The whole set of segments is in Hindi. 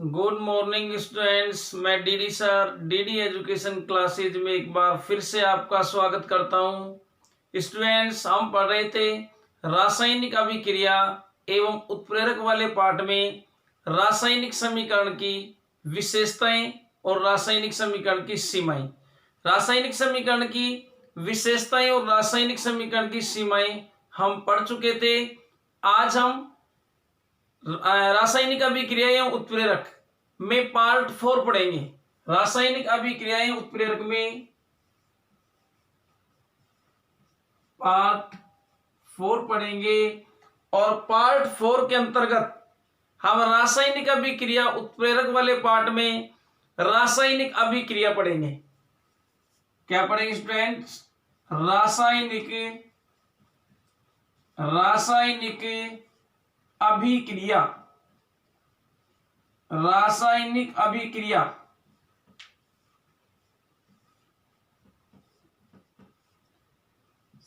Good morning students. मैं DD sir DD education classes में एक बार फिर से आपका स्वागत करता हूं। स्टूडेंट्स, हम पढ़ रहे थे रासायनिक अभिक्रिया एवं उत्प्रेरक वाले पार्ट में रासायनिक समीकरण की विशेषताएं और रासायनिक समीकरण की सीमाएं। रासायनिक समीकरण की विशेषताएं और रासायनिक समीकरण की सीमाएं हम पढ़ चुके थे। आज हम रासायनिक अभिक्रिया एवं उत्प्रेरक में पार्ट 4 पढ़ेंगे। रासायनिक अभिक्रिया एवं उत्प्रेरक में पार्ट 4 पढ़ेंगे और पार्ट 4 के अंतर्गत हम रासायनिक अभिक्रिया उत्प्रेरक वाले पार्ट में रासायनिक अभिक्रिया पढ़ेंगे। क्या पढ़ेंगे स्टूडेंट्स? रासायनिक अभिक्रिया। रासायनिक अभिक्रिया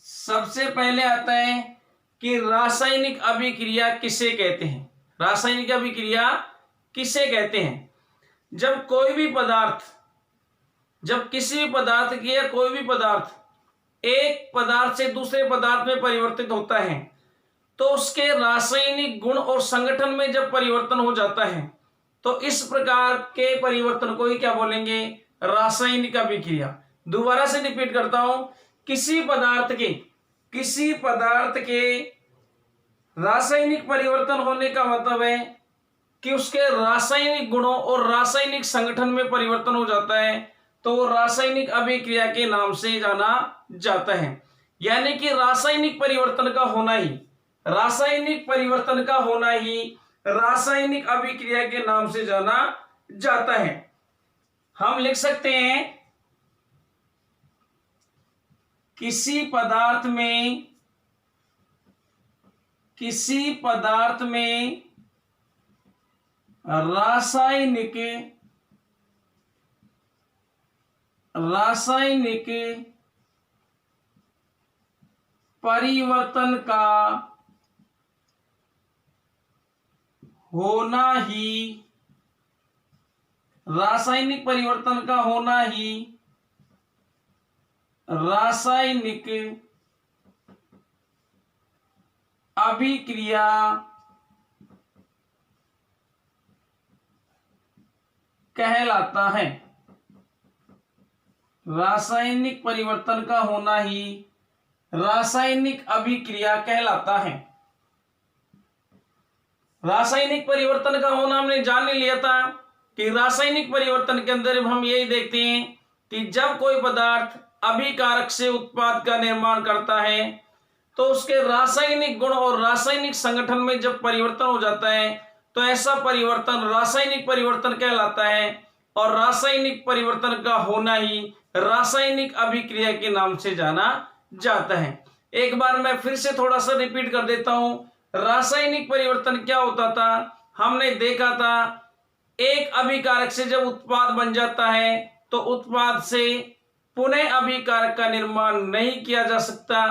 सबसे पहले आता है कि रासायनिक अभिक्रिया किसे कहते हैं। रासायनिक अभिक्रिया किसे कहते हैं? जब कोई भी पदार्थ, जब किसी भी पदार्थ की या कोई भी पदार्थ एक पदार्थ से दूसरे पदार्थ में परिवर्तित होता है तो उसके रासायनिक गुण और संगठन में जब परिवर्तन हो जाता है तो इस प्रकार के परिवर्तन को ही क्या बोलेंगे? रासायनिक अभिक्रिया। दोबारा से रिपीट करता हूं, किसी पदार्थ के रासायनिक परिवर्तन होने का मतलब है कि उसके रासायनिक गुणों और रासायनिक संगठन में परिवर्तन हो जाता है तो रासायनिक अभिक्रिया के नाम से जाना जाता है। यानी कि रासायनिक परिवर्तन का होना ही रासायनिक अभिक्रिया के नाम से जाना जाता है। हम लिख सकते हैं किसी पदार्थ में रासायनिक परिवर्तन का होना ही रासायनिक अभिक्रिया कहलाता है। रासायनिक परिवर्तन का होना ही रासायनिक अभिक्रिया कहलाता है। रासायनिक परिवर्तन का होना हमने जान लिया था कि रासायनिक परिवर्तन के अंदर हम यही देखते हैं कि जब कोई पदार्थ अभिकारक से उत्पाद का निर्माण करता है तो उसके रासायनिक गुण और रासायनिक संगठन में जब परिवर्तन हो जाता है तो ऐसा परिवर्तन रासायनिक परिवर्तन कहलाता है और रासायनिक परिवर्तन का होना ही रासायनिक अभिक्रिया के नाम से जाना जाता है। एक बार मैं फिर से थोड़ा सा रिपीट कर देता हूं। रासायनिक परिवर्तन क्या होता था? हमने देखा था एक अभिकारक से जब उत्पाद बन जाता है तो उत्पाद से पुनः अभिकारक का निर्माण नहीं किया जा सकता,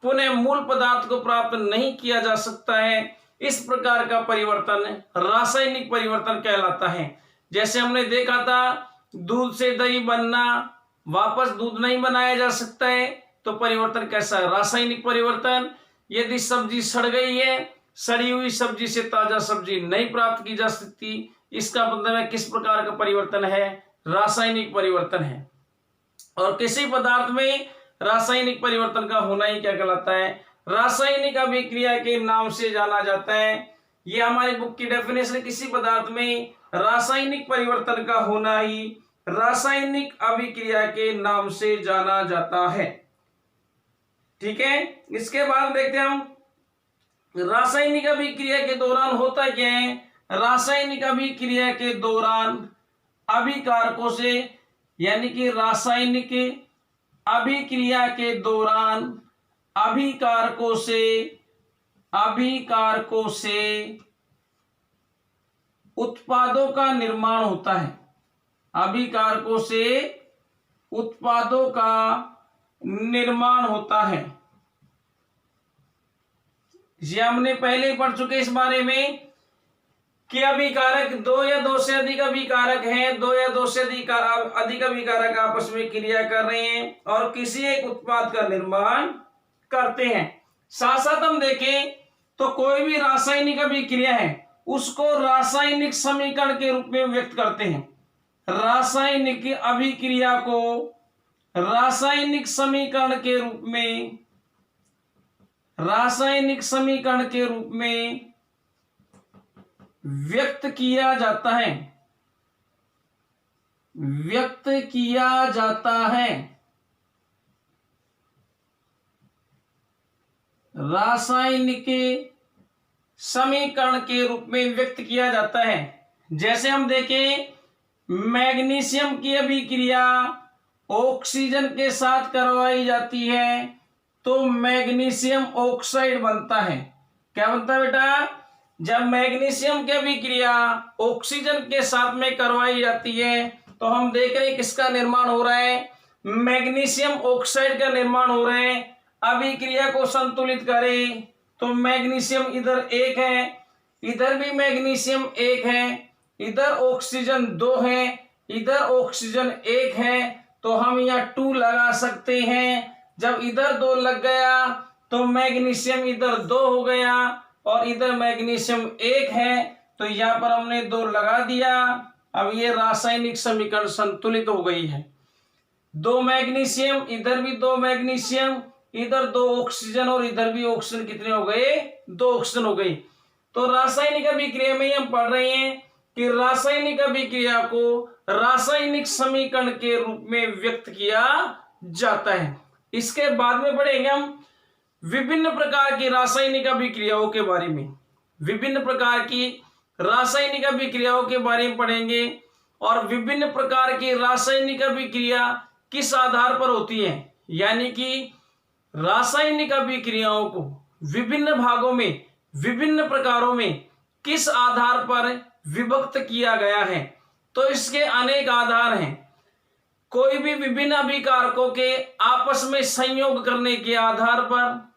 पुनः मूल पदार्थ को प्राप्त नहीं किया जा सकता है। इस प्रकार का परिवर्तन रासायनिक परिवर्तन कहलाता है। जैसे हमने देखा था दूध से दही बनना, वापस दूध नहीं बनाया जा सकता है तो परिवर्तन कैसा है? रासायनिक परिवर्तन। यदि सब्जी सड़ गई है, सड़ी हुई सब्जी से ताजा सब्जी नहीं प्राप्त की जा सकती, इसका मतलब है किस प्रकार का परिवर्तन है? रासायनिक परिवर्तन है। और किसी पदार्थ में रासायनिक परिवर्तन का होना ही क्या कहलाता है? रासायनिक अभिक्रिया के नाम से जाना जाता है। यह हमारी बुक की डेफिनेशन। किसी पदार्थ में रासायनिक परिवर्तन का होना ही रासायनिक अभिक्रिया के नाम से जाना जाता है। ठीक है, इसके बाद देखते हैं हम रासायनिक अभिक्रिया के दौरान होता क्या है। रासायनिक अभिक्रिया के दौरान अभिकारकों से, यानी कि रासायनिक अभिक्रिया के दौरान अभिकारकों से उत्पादों का निर्माण होता है। अभिकारकों से उत्पादों का निर्माण होता है। ये हमने पहले ही पढ़ चुके इस बारे में कि अभिकारक दो या दो से अधिक अभिकारक हैं, दो या दो से अधिक अभिकारक आपस में क्रिया कर रहे हैं और किसी एक उत्पाद का निर्माण करते हैं। साथ साथ हम देखें तो कोई भी रासायनिक अभिक्रिया है उसको रासायनिक समीकरण के रूप में व्यक्त करते हैं। रासायनिक अभिक्रिया को रासायनिक समीकरण के रूप में व्यक्त किया जाता है। रासायनिक समीकरण के रूप में व्यक्त किया जाता है। जैसे हम देखें मैग्नीशियम की अभिक्रिया ऑक्सीजन के साथ करवाई जाती है तो मैग्नीशियम ऑक्साइड बनता है। क्या बनता है बेटा? जब मैग्नीशियम की अभिक्रिया ऑक्सीजन के साथ में करवाई जाती है तो हम देख रहे हैं किसका निर्माण हो रहा है? मैग्नीशियम ऑक्साइड का निर्माण हो रहा है। अभिक्रिया को संतुलित करें तो मैग्नीशियम इधर एक है, इधर भी मैग्नीशियम एक है, इधर ऑक्सीजन दो है, इधर ऑक्सीजन एक है, तो हम यहाँ 2 लगा सकते हैं। जब इधर 2 लग गया तो मैग्नीशियम इधर 2 हो गया और इधर मैग्नीशियम 1 है, तो यहाँ पर हमने 2 लगा दिया। अब ये रासायनिक समीकरण संतुलित हो गई है। 2 मैग्नीशियम, इधर भी 2 मैग्नीशियम, इधर 2 ऑक्सीजन और इधर भी ऑक्सीजन कितने हो गए? 2 ऑक्सीजन हो गई। तो रासायनिक अभिक्रिया में हम पढ़ रहे हैं कि रासायनिक अभिक्रिया को रासायनिक समीकरण के रूप में व्यक्त किया जाता है। इसके बाद में पढ़ेंगे हम विभिन्न प्रकार की रासायनिक अभिक्रियाओं के बारे में। विभिन्न प्रकार की रासायनिक अभिक्रियाओं के बारे में पढ़ेंगे और विभिन्न प्रकार की रासायनिक अभिक्रिया किस आधार पर होती है, यानी कि रासायनिक अभिक्रियाओं को विभिन्न भागों में विभिन्न प्रकारों में किस आधार पर विभक्त किया गया है। तो इसके अनेक आधार हैं। कोई भी विभिन्न अभिकारकों के आपस में संयोग करने के आधार पर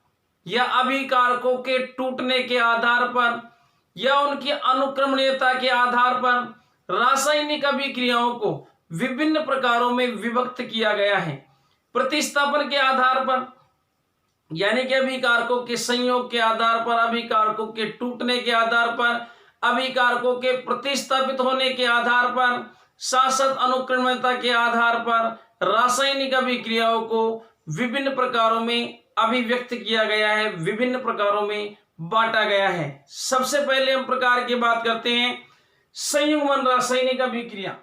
या अभिकारकों के टूटने के आधार पर या उनकी अनुक्रमणीयता के आधार पर रासायनिक अभिक्रियाओं को विभिन्न प्रकारों में विभक्त किया गया है। प्रतिस्थापन के आधार पर, यानी कि अभिकारकों के संयोग के आधार पर, अभिकारकों के टूटने के आधार पर, अभिकारकों के प्रतिस्थापित होने के आधार पर, साथ साथ अनुक्रमणीयता के आधार पर रासायनिक अभिक्रियाओं को विभिन्न प्रकारों में अभिव्यक्त किया गया है, विभिन्न प्रकारों में बांटा गया है। सबसे पहले हम प्रकार की बात करते हैं संयुग्मन रासायनिक अभिक्रिया।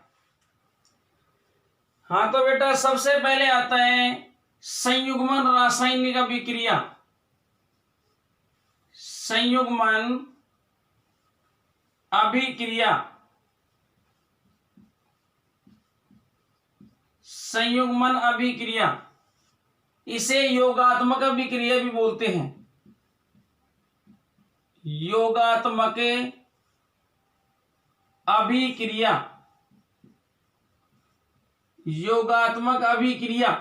हाँ तो बेटा सबसे पहले आता है संयुग्मन रासायनिक अभिक्रिया। संयुग्मन अभिक्रिया, संयुग्मन अभिक्रिया, इसे योगात्मक अभिक्रिया भी बोलते हैं। योगात्मक अभिक्रिया, योगात्मक अभिक्रिया,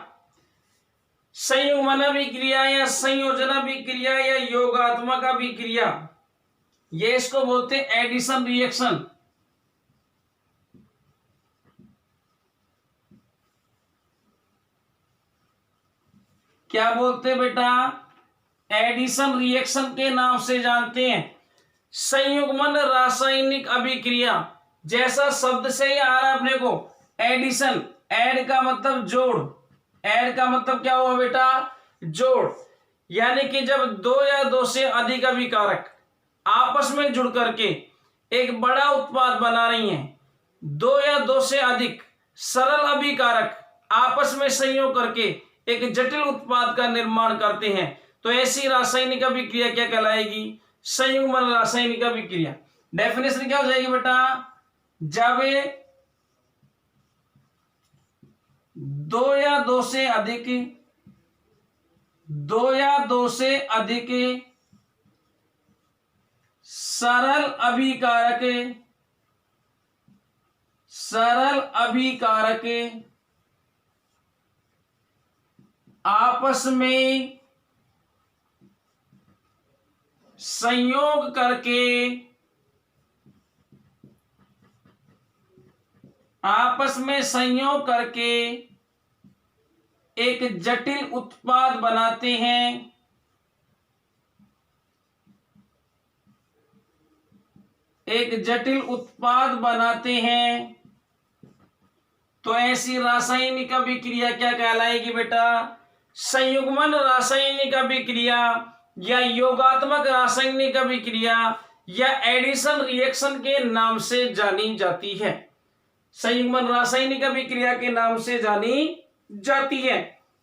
संयुग्मन अभिक्रिया या संयोजन अभिक्रिया या योगात्मक अभिक्रिया, ये इसको बोलते हैं एडिशन रिएक्शन। क्या बोलते हैं बेटा? एडिशन रिएक्शन के नाम से जानते हैं। संयुग्मन रासायनिक अभिक्रिया, जैसा शब्द से ही आ रहा है अपने को एडिशन, ऐड का मतलब जोड़, ऐड का मतलब क्या हुआ बेटा? जोड़। यानी कि जब 2 या 2 से अधिक अभिकारक आपस में जुड़ करके एक बड़ा उत्पाद बना रही हैं, 2 या 2 से अधिक सरल अभिकारक आपस में संयोग करके एक जटिल उत्पाद का निर्माण करते हैं, तो ऐसी रासायनिक अभिक्रिया क्या कहलाएगी? संयुग्मन रासायनिक अभिक्रिया। डेफिनेशन क्या हो जाएगी बेटा? जब 2 या 2 से अधिक, 2 या 2 से अधिक सरल अभिकारक, सरल अभिकारक आपस में संयोग करके आपस में संयोग करके एक जटिल उत्पाद बनाते हैं, एक जटिल उत्पाद बनाते हैं, तो ऐसी रासायनिक अभिक्रिया क्या कहलाएगी बेटा? संयुग्मन रासायनिक अभिक्रिया या योगात्मक रासायनिक अभिक्रिया या एडिशन रिएक्शन के नाम से जानी जाती है। संयुग्मन रासायनिक अभिक्रिया के नाम से जानी जाती है।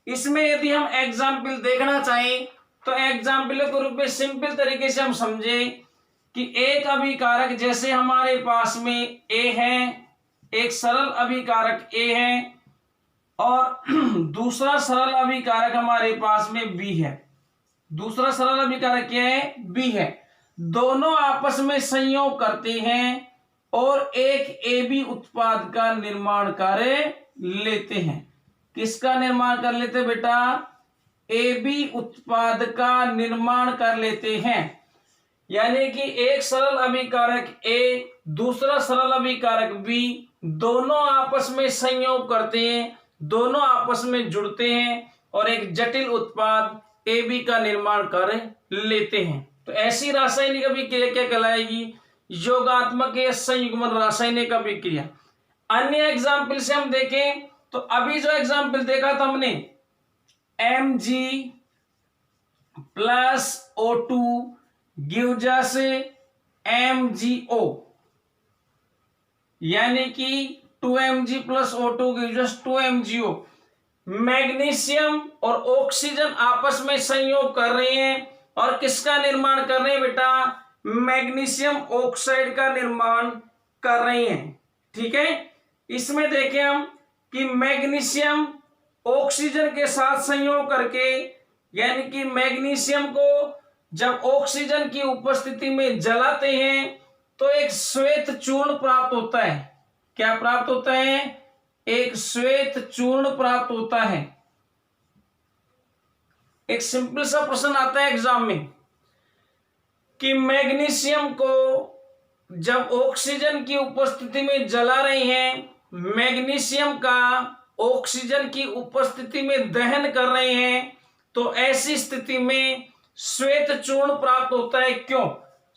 इसमें यदि हम एग्जाम्पल देखना चाहें तो एग्जाम्पल के रूप में सिंपल तरीके से हम समझे कि एक अभिकारक जैसे हमारे पास में A है, एक सरल अभिकारक A है और दूसरा सरल अभिकारक हमारे पास में B है। दूसरा सरल अभिकारक क्या है? B है। दोनों आपस में संयोग करते हैं और एक AB उत्पाद का निर्माण कर लेते हैं। किसका निर्माण कर लेते बेटा? AB उत्पाद का निर्माण कर लेते हैं। यानी कि एक सरल अभिकारक A, दूसरा सरल अभिकारक B, दोनों आपस में संयोग करते हैं, दोनों आपस में जुड़ते हैं और एक जटिल उत्पाद AB का निर्माण कर लेते हैं। तो ऐसी रासायनिक अभिक्रिया क्या कहलाएगी? योगात्मक या संयुग्मन रासायनिक अभिक्रिया। अन्य एग्जाम्पल से हम देखें तो अभी जो एग्जाम्पल देखा था हमने Mg plus O2 gives us MgO, यानी कि 2Mg plus O2 gives us 2MgO। Magnesium और ऑक्सीजन आपस में संयोग कर रहे हैं और किसका निर्माण कर रहे हैं बेटा? मैग्नीशियम ऑक्साइड का निर्माण कर रहे हैं। ठीक है, इसमें देखें हम कि मैग्नीशियम ऑक्सीजन के साथ संयोग करके, यानी कि मैग्नीशियम को जब ऑक्सीजन की उपस्थिति में जलाते हैं तो एक श्वेत चूर्ण प्राप्त होता है। क्या प्राप्त होता है? एक श्वेत चूर्ण प्राप्त होता है। एक सिंपल सा प्रश्न आता है एग्जाम में कि मैग्नीशियम को जब ऑक्सीजन की उपस्थिति में जला रहे हैं, मैग्नीशियम का ऑक्सीजन की उपस्थिति में दहन कर रहे हैं, तो ऐसी स्थिति में श्वेत चूर्ण प्राप्त होता है। क्यों?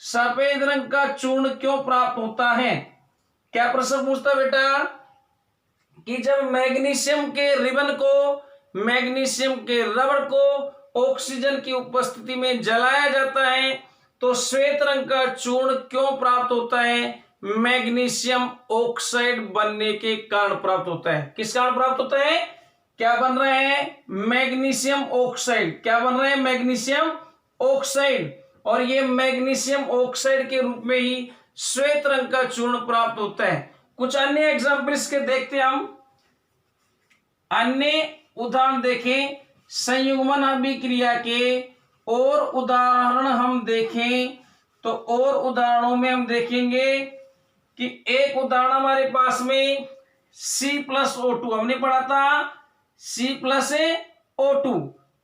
सफेद रंग का चूर्ण क्यों प्राप्त होता है? क्या प्रश्न पूछता बेटा कि जब मैग्नीशियम के रिबन को, मैग्नीशियम के रबड़ को ऑक्सीजन की उपस्थिति में जलाया जाता है तो श्वेत रंग का चूर्ण क्यों प्राप्त होता है? मैग्नीशियम ऑक्साइड बनने के कारण प्राप्त होता है। किस कारण प्राप्त होता है? क्या बन रहा है? Magnesium oxide. क्या बन रहा है? Magnesium oxide. और ये मैग्नीशियम ऑक्साइड के रूप में ही श्वेत रंग का चूर्ण प्राप्त होता है। कुछ अन्य एग्जाम्पल्स के देखते हैं हम। अन्य उदाहरण देखें संयुग्मन अभिक्रिया के, और उदाहरण हम देखें तो और उदाहरणों में हम देखेंगे कि एक उदाहरण हमारे पास में C+O2 हमने पढ़ा था। C+O2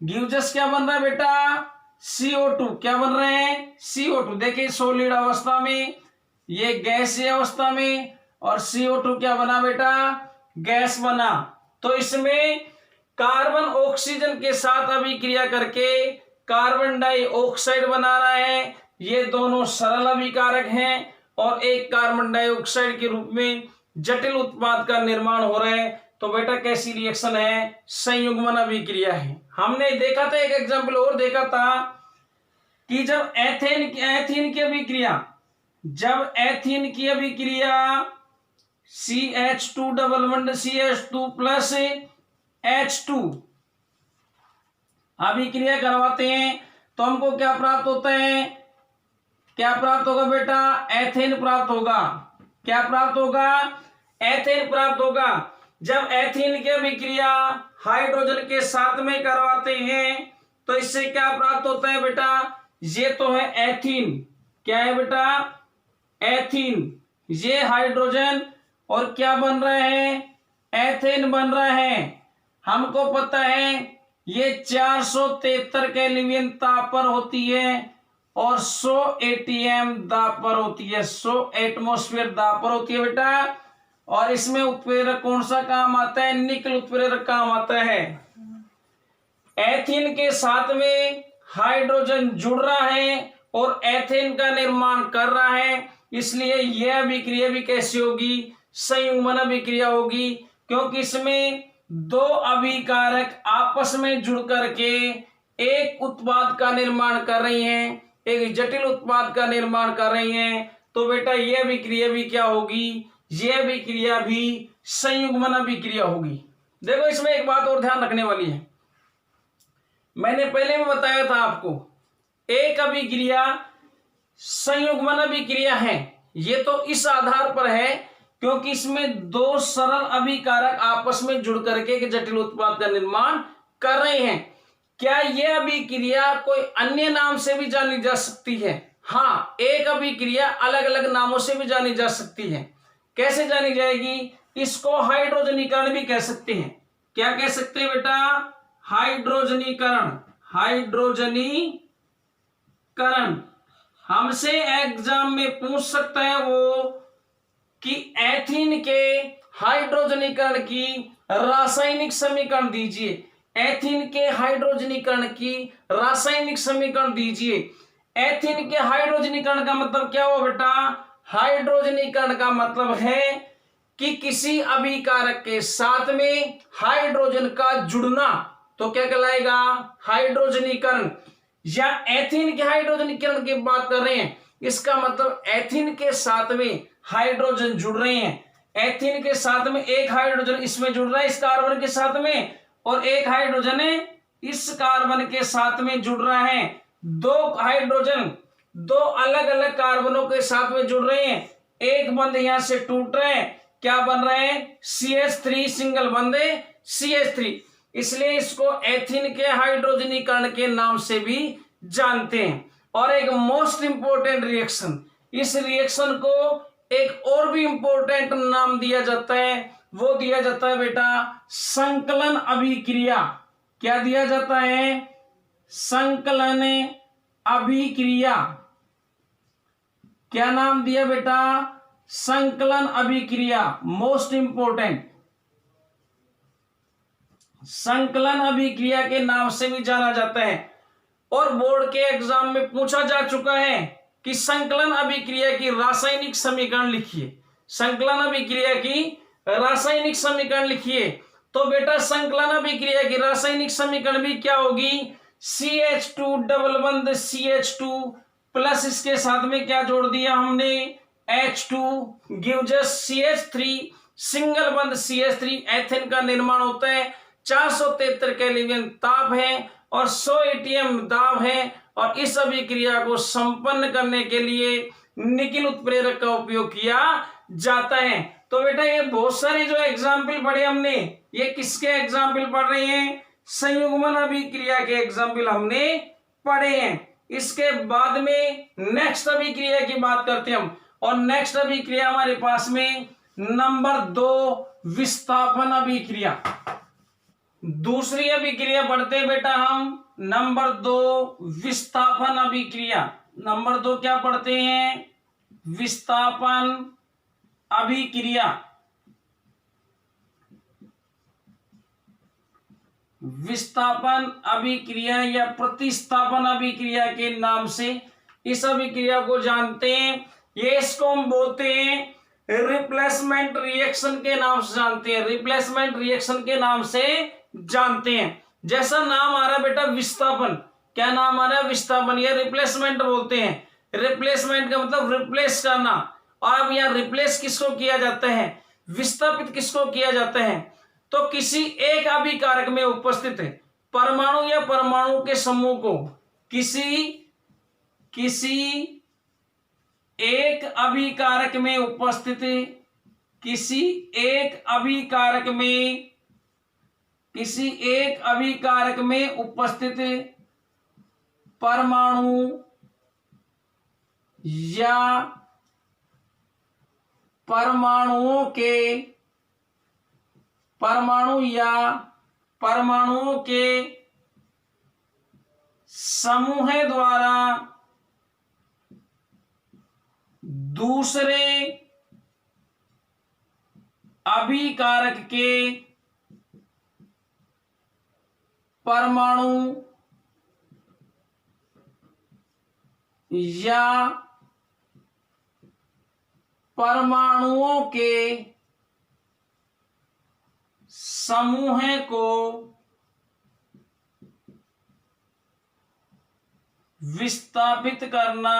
गिव्स अस क्या बन रहा है बेटा? CO2। क्या बन रहे हैं? CO2। देखिए सॉलिड अवस्था में, ये गैसीय अवस्था में, और CO2 क्या बना बेटा? गैस बना। तो इसमें कार्बन ऑक्सीजन के साथ अभिक्रिया करके कार्बन डाइऑक्साइड बना रहा है। ये दोनों सरल अभिकारक हैं और एक कार्बन डाइऑक्साइड के रूप में जटिल उत्पाद का निर्माण हो रहा है। तो बेटा कैसी रिएक्शन है? संयुग्मन अभिक्रिया है। हमने देखा था, एक एग्जाम्पल और देखा था कि जब एथेन की अभिक्रिया, जब एथीन की अभिक्रिया CH2 double bond CH2 plus H2 अभिक्रिया करवाते हैं तो हमको क्या प्राप्त होता है? क्या प्राप्त होगा बेटा? एथेन प्राप्त होगा। क्या प्राप्त होगा? एथेन प्राप्त होगा। जब एथेन की अभिक्रिया हाइड्रोजन के साथ में करवाते हैं तो इससे क्या प्राप्त होता है बेटा? ये तो है एथीन। क्या है बेटा? एथीन। ये हाइड्रोजन और क्या बन रहा है? एथेन बन रहा है। हमको पता है ये 473 केल्विन ताप पर होती है और 100 ATM दाब पर होती है, 100 एटमॉस्फेयर दाब पर होती है बेटा। और इसमें उत्प्रेरक कौन सा काम आता है? निकल उत्प्रेरक काम आता है। एथीन के साथ में हाइड्रोजन जुड़ रहा है और एथेन का निर्माण कर रहा है, इसलिए यह अभिक्रिया भी कैसी होगी? संयुग्मन अभिक्रिया होगी, क्योंकि इसमें दो अभिकारक आपस में जुड़ करके एक उत्पाद का निर्माण कर रही हैं, एक जटिल उत्पाद का निर्माण कर रही हैं। तो बेटा यह अभिक्रिया भी क्या होगी? यह अभिक्रिया भी संयुग्मन अभिक्रिया होगी। देखो इसमें एक बात और ध्यान रखने वाली है, मैंने पहले में बताया था आपको, एक अभिक्रिया संयुग्मन अभिक्रिया है। ये तो इस आधार पर है क्योंकि इसमें दो सरल अभिकारक आपस में जुड़ करके एक जटिल उत्पाद का निर्माण कर रहे हैं। क्या यह अभिक्रिया कोई अन्य नाम से भी जानी जा सकती है? हाँ, एक अभिक्रिया अलग अलग नामों से भी जानी जा सकती है। कैसे जानी जाएगी? इसको हाइड्रोजनीकरण भी कह सकते हैं। क्या कह सकते हैं बेटा? हाइड्रोजनीकरण। हाइड्रोजनीकरण हमसे एग्जाम में पूछ सकता है वो कि एथीन के हाइड्रोजनीकरण की रासायनिक समीकरण दीजिए। एथीन के हाइड्रोजनीकरण की रासायनिक समीकरण दीजिए। एथीन के हाइड्रोजनीकरण का मतलब क्या हुआ बेटा? हाइड्रोजनीकरण का मतलब है कि किसी अभिकारक के साथ में हाइड्रोजन का जुड़ना, तो क्या कहलाएगा? हाइड्रोजनीकरण। या एथीन के हाइड्रोजनीकरण की बात कर रहे हैं, इसका मतलब एथीन के साथ में हाइड्रोजन जुड़ रहे हैं। एथीन के साथ में एक हाइड्रोजन इसमें जुड़ रहा है इस कार्बन के साथ में, और एक हाइड्रोजन इस कार्बन के साथ में जुड़ रहा है। दो हाइड्रोजन दो अलग अलग कार्बनों के साथ में जुड़ रहे हैं, एक बंध यहां से टूट रहे हैं, क्या बन रहे हैं? CH3 सिंगल बंध CH3। इसलिए इसको एथीन के हाइड्रोजनीकरण के नाम से भी जानते हैं। और एक मोस्ट इंपोर्टेंट रिएक्शन, इस रिएक्शन को एक और भी इंपोर्टेंट नाम दिया जाता है, वो दिया जाता है बेटा संकलन अभिक्रिया। क्या दिया जाता है? संकलन अभिक्रिया। क्या नाम दिया बेटा? संकलन अभिक्रिया। मोस्ट इंपोर्टेंट, संकलन अभिक्रिया के नाम से भी जाना जाता है। और बोर्ड के एग्जाम में पूछा जा चुका है कि संकलन अभिक्रिया की रासायनिक समीकरण लिखिए। संकलन अभिक्रिया की रासायनिक समीकरण लिखिए। तो बेटा संकलन अभिक्रिया की रासायनिक समीकरण भी क्या होगी? CH2 डबल बंध CH2 प्लस इसके साथ में क्या जोड़ दिया हमने? H2 gives us CH3 single बंध CH3। एथेन का निर्माण होता है, 473 केल्विन ताप है और 100 ATM दाब है। और इस अभिक्रिया को संपन्न करने के लिए निकिल उत्प्रेरक का उपयोग किया जाता है। तो बेटा ये बहुत सारे जो एग्जाम्पल पढ़े हमने, ये किसके एग्जाम्पल पढ़ रहे हैं? संयुग्मन अभिक्रिया के एग्जाम्पल हमने पढ़े हैं। इसके बाद में नेक्स्ट अभिक्रिया की बात करते हैं हम, और नेक्स्ट अभिक्रिया हमारे पास में नंबर 2 विस्थापन अभिक्रिया। दूसरी अभिक्रिया पढ़ते हैं बेटा हम, नंबर 2 विस्थापन अभिक्रिया। नंबर 2 क्या पढ़ते हैं? विस्थापन अभिक्रिया। विस्थापन अभिक्रिया या प्रतिस्थापन अभिक्रिया के नाम से इस अभिक्रिया को जानते हैं। ये इसको हम बोलते हैं रिप्लेसमेंट रिएक्शन के नाम से जानते हैं। रिप्लेसमेंट रिएक्शन के नाम से जानते हैं। जैसा नाम आ रहा है बेटा विस्थापन, क्या नाम आ रहा है? विस्थापन। ये रिप्लेसमेंट बोलते हैं। रिप्लेसमेंट का मतलब रिप्लेस करना। और अब यहाँ रिप्लेस किसको किया जाता है? विस्थापित किसको किया जाता है? तो किसी एक अभिकारक में उपस्थित है परमाणु या परमाणु के समूह को किसी एक अभिकारक में उपस्थित किसी एक अभिकारक में उपस्थित परमाणु या परमाणुओं के समूह द्वारा दूसरे अभिकारक के परमाणु या परमाणुओं के समूह को विस्थापित करना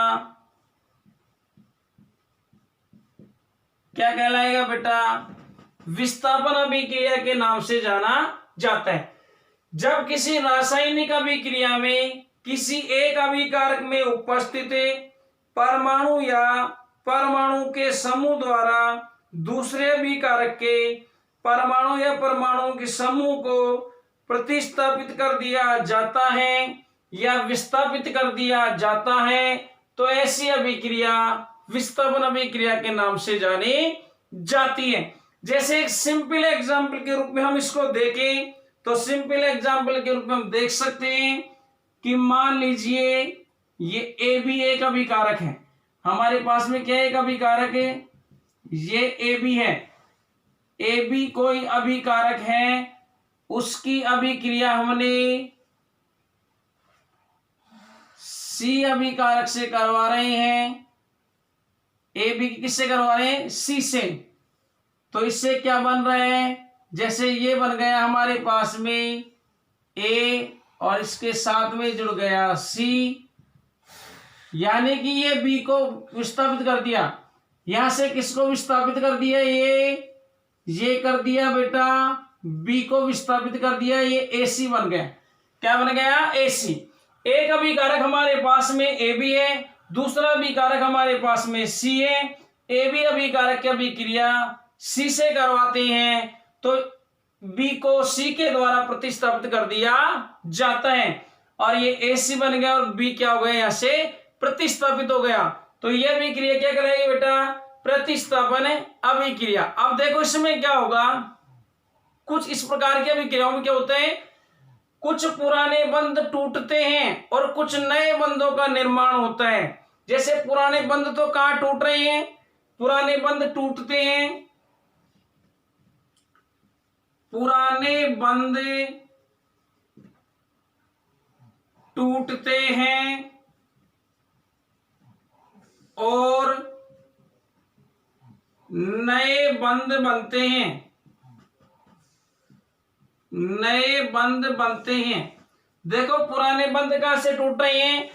क्या कहलाएगा बेटा? विस्थापन अभिक्रिया के नाम से जाना जाता है। जब किसी रासायनिक अभिक्रिया में किसी एक अभिकारक में उपस्थित परमाणु या परमाणु के समूह द्वारा दूसरे अभिकारक के परमाणु या परमाणुओं के समूह को प्रतिस्थापित कर दिया जाता है या विस्थापित कर दिया जाता है, तो ऐसी अभिक्रिया विस्थापन अभिक्रिया के नाम से जानी जाती है। जैसे एक सिंपल एग्जाम्पल के रूप में हम इसको देखें तो सिंपल एग्जाम्पल के रूप में हम देख सकते हैं कि मान लीजिए ये ए भी एक अभिकारक है, हमारे पास में क्या एक अभिकारक है, ये ए बी है। ए बी कोई अभिकारक है, उसकी अभिक्रिया हमने सी अभिकारक से करवा रहे हैं। ए बी किससे करवा रहे हैं? सी से। तो इससे क्या बन रहा है? जैसे ये बन गया हमारे पास में ए और इसके साथ में जुड़ गया सी, यानी कि ये बी को विस्थापित कर दिया। यहां से किसको विस्थापित कर दिया? ये कर दिया बेटा, बी को विस्थापित कर दिया, ये ए सी बन गया। क्या बन गया? ए सी। एक अभिकारक हमारे पास में ए बी है, दूसरा अभिकारक हमारे पास में सी है। ए बी अभिकारक की अभिक्रिया सी से करवाते हैं तो बी को सी के द्वारा प्रतिस्थापित कर दिया जाता है और ये ए सी बन गया और बी क्या हो गया? यहां से प्रतिस्थापित हो गया। तो यह अभिक्रिया क्या कराएगी बेटा? प्रतिस्थापन अभिक्रिया। अब देखो इसमें क्या होगा, कुछ इस प्रकार की अभिक्रियाओं में क्या होता है, कुछ पुराने बंध टूटते हैं और कुछ नए बंधों का निर्माण होता है। जैसे पुराने बंध तो कहां टूट रहे हैं? पुराने बंध टूटते हैं, पुराने बंध टूटते हैं और नए बंध बनते हैं, नए बंध बनते हैं। देखो पुराने बंध कहां से टूट रहे हैं?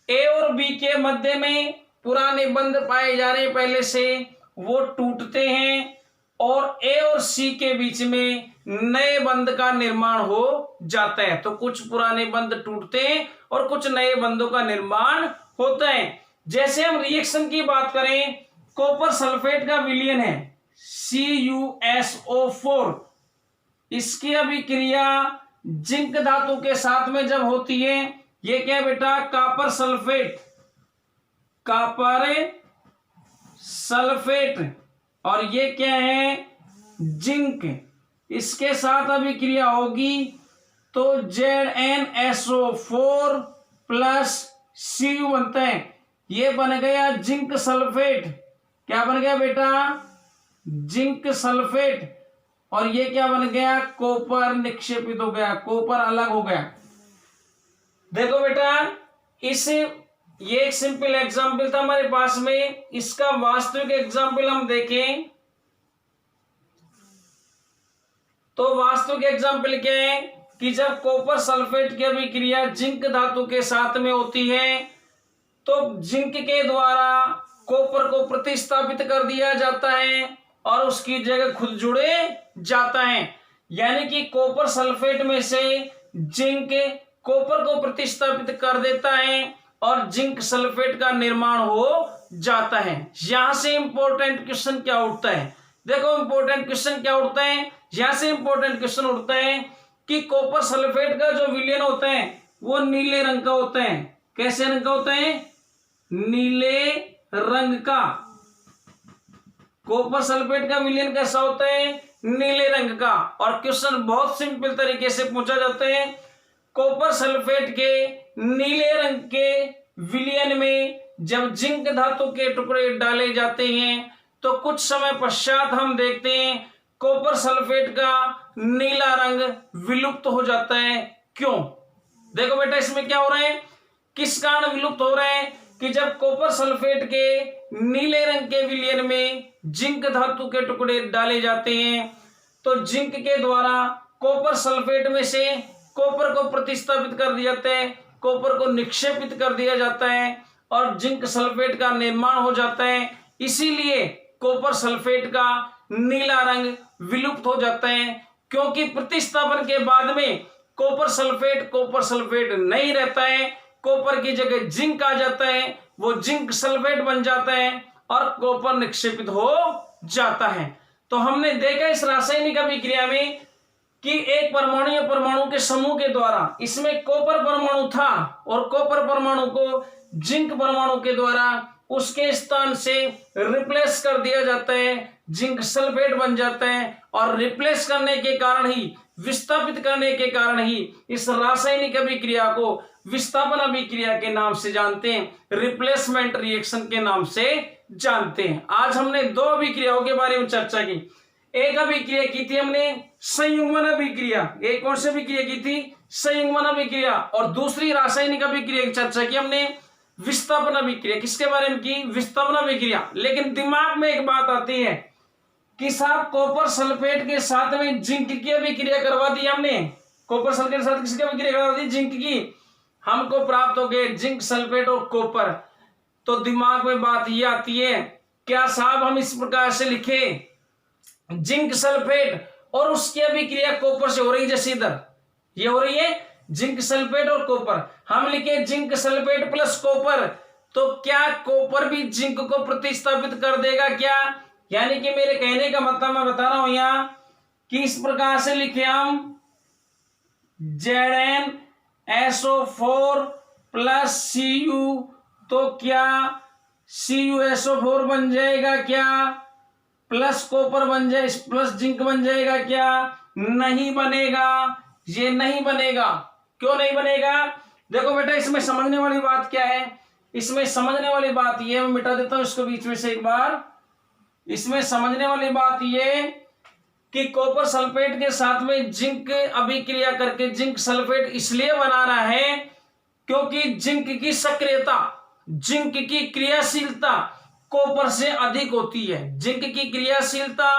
ए और बी के मध्य में पुराने बंध पाए जा रहे हैं पहले से, वो टूटते हैं और ए और सी के बीच में नए बंध का निर्माण हो जाता है। तो कुछ पुराने बंध टूटते हैं और कुछ नए बंधों का निर्माण होता है। जैसे हम रिएक्शन की बात करें, कॉपर सल्फेट का विलयन है CuSO4, इसकी अभिक्रिया जिंक धातु के साथ में जब होती है, ये क्या बेटा? कॉपर सल्फेट, कॉपर सल्फेट, और ये क्या है? जिंक। इसके साथ अभिक्रिया होगी तो ZnSO4 प्लस Cu बनता है, ये बन गया जिंक सल्फेट। क्या बन गया बेटा? Zinc sulphate. और ये क्या बन गया? कॉपर निक्षेपित हो गया, कॉपर अलग हो गया। देखो बेटा, ये एक सिंपल एग्जाम्पल था हमारे पास में, इसका वास्तविक एग्जाम्पल हम देखें तो वास्तविक एग्जाम्पल क्या है कि जब कॉपर सल्फेट की अभिक्रिया जिंक धातु के साथ में होती है तो जिंक के द्वारा कॉपर को प्रतिस्थापित कर दिया जाता है और उसकी जगह खुद जुड़े जाता है। यानी कि कॉपर सल्फेट में से जिंक कॉपर को प्रतिस्थापित कर देता है और जिंक सल्फेट का निर्माण हो जाता है। यहां से इंपॉर्टेंट क्वेश्चन क्या उठता है? देखो इंपॉर्टेंट क्वेश्चन क्या उठता है, यहां से इंपॉर्टेंट क्वेश्चन उठता है कि कॉपर सल्फेट का जो विलयन होता है वो नीले रंग का होता है। कैसे रंग का होता है? नीले रंग का। कॉपर सल्फेट का विलयन कैसा होता है? नीले रंग का। और क्वेश्चन बहुत सिंपल तरीके से पूछा जाता है, कॉपर सल्फेट के नीले रंग के विलयन में जब जिंक धातु के टुकड़े डाले जाते हैं तो कुछ समय पश्चात हम देखते हैं कॉपर सल्फेट का नीला रंग विलुप्त हो जाता है। क्यों? देखो बेटा, इसमें क्या हो रहा है, किस कारण विलुप्त हो रहे हैं कि जब कॉपर सल्फेट के नीले रंग के विलयन में जिंक धातु के टुकड़े डाले जाते हैं तो जिंक के द्वारा कॉपर सल्फेट में से कॉपर को प्रतिस्थापित कर दिया जाता है, कॉपर को निक्षेपित कर दिया जाता है और जिंक सल्फेट का निर्माण हो जाता है। इसीलिए कॉपर सल्फेट का नीला रंग विलुप्त हो जाता है, क्योंकि प्रतिस्थापन के बाद में कॉपर सल्फेट नहीं रहता है, कॉपर की जगह जिंक आ जाता है, वो जिंक सल्फेट बन जाता है और कॉपर निक्षेपित हो जाता है। तो हमने देखा इस रासायनिक अभिक्रिया में कि एक परमाणु या परमाणु के समूह के द्वारा, इसमें कॉपर परमाणु था और कॉपर परमाणु को जिंक परमाणु के द्वारा उसके स्थान से रिप्लेस कर दिया जाता है, जिंक सल्फेट बन जाता है और रिप्लेस करने के कारण ही, विस्थापित करने के कारण ही इस रासायनिक अभिक्रिया को विस्थापन अभिक्रिया के नाम से जानते हैं, रिप्लेसमेंट रिएक्शन के नाम से जानते हैं। आज हमने दो अभिक्रियाओं के बारे में चर्चा की। एक अभिक्रिया की थी हमने संयुग्मन अभिक्रिया, एक कौन सी अभिक्रिया की थी, संयुग्मन अभिक्रिया, और दूसरी रासायनिक अभिक्रिया की चर्चा की हमने विस्थापन अभिक्रिया। किसके बारे में की, विस्थापन अभिक्रिया। लेकिन दिमाग में एक बात आती है कि साहब कॉपर सल्फेट के साथ में जिंक की अभिक्रिया करवा दी हमने, कॉपर सल्फेट के साथ किसकी अभिक्रिया करवा दी, जिंक की, हमको प्राप्त हो गए जिंक सल्फेट और कॉपर। तो दिमाग में बात ये आती है, क्या साहब हम इस प्रकार से लिखे जिंक सल्फेट और उसकी अभिक्रिया कॉपर से हो रही, जैसे इधर ये हो रही है जिंक सल्फेट और कॉपर, हम लिखे जिंक सल्फेट प्लस कॉपर, तो क्या कॉपर भी जिंक को प्रतिस्थापित कर देगा क्या? यानी कि मेरे कहने का मतलब मैं बता रहा हूं यहां कि इस प्रकार से लिखे हम ZnSO4 प्लस Cu, तो क्या CuSO4 बन जाएगा क्या? प्लस कॉपर बन जाए, प्लस जिंक बन जाएगा क्या? नहीं बनेगा, ये नहीं बनेगा। क्यों नहीं बनेगा? देखो बेटा, इसमें समझने वाली बात क्या है, इसमें समझने वाली बात ये, मैं मिटा देता हूं इसको बीच में से एक बार। इसमें समझने वाली बात ये कि कॉपर सल्फेट के साथ में जिंक अभिक्रिया करके जिंक सल्फेट इसलिए बनाना है क्योंकि जिंक की सक्रियता, जिंक की क्रियाशीलता कॉपर से अधिक होती है, जिंक की क्रियाशीलता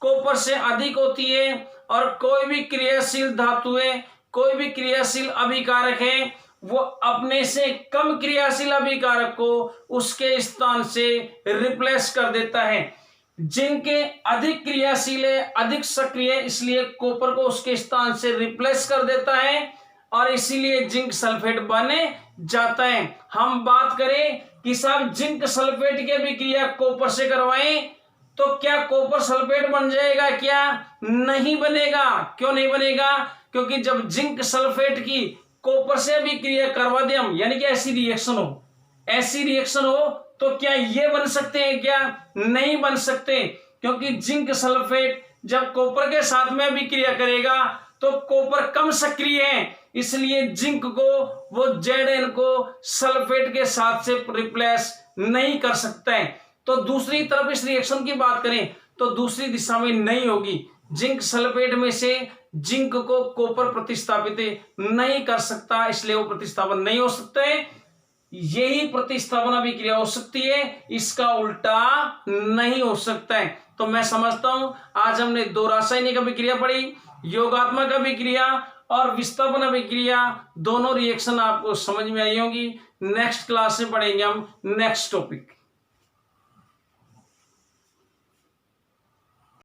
कॉपर से अधिक होती है और कोई भी क्रियाशील धातुएं, कोई भी क्रियाशील अभिकारक है वो अपने से कम क्रियाशील अभिकारक को उसके स्थान से रिप्लेस कर देता है। जिंक अधिक क्रियाशील है, अधिक सक्रिय, इसलिए कॉपर को उसके स्थान से रिप्लेस कर देता है और इसीलिए जिंक सल्फेट बने जाता है। हम बात करें कि साहब जिंक सल्फेट की अभिक्रिया कॉपर से करवाएं तो क्या कॉपर सल्फेट बन जाएगा क्या? नहीं बनेगा। क्यों नहीं बनेगा? क्योंकि जब जिंक सल्फेट की कॉपर से अभिक्रिया करवा दें हम, यानी कि ऐसी रिएक्शन हो तो क्या ये बन सकते हैं क्या? नहीं बन सकते, क्योंकि जिंक सल्फेट जब कॉपर के साथ में अभिक्रिया करेगा तो कॉपर कम सक्रिय है, इसलिए जिंक को वो Zn को सल्फेट के साथ से रिप्लेस नहीं कर सकता है। तो दूसरी तरफ इस रिएक्शन की बात करें तो दूसरी दिशा में नहीं होगी, जिंक सल्फेट में से जिंक को कॉपर प्रतिस्थापित नहीं कर सकता, इसलिए वो प्रतिस्थापन नहीं हो सकता है। यही प्रतिस्थापन अभिक्रिया हो सकती है, इसका उल्टा नहीं हो सकता है। तो मैं समझता हूं आज हमने दो रासायनिक अभिक्रिया पढ़ी, योगात्मक अभिक्रिया और विस्थापन अभिक्रिया, दोनों रिएक्शन आपको समझ में आई होंगी। नेक्स्ट क्लास में पढ़ेंगे हम नेक्स्ट टॉपिक।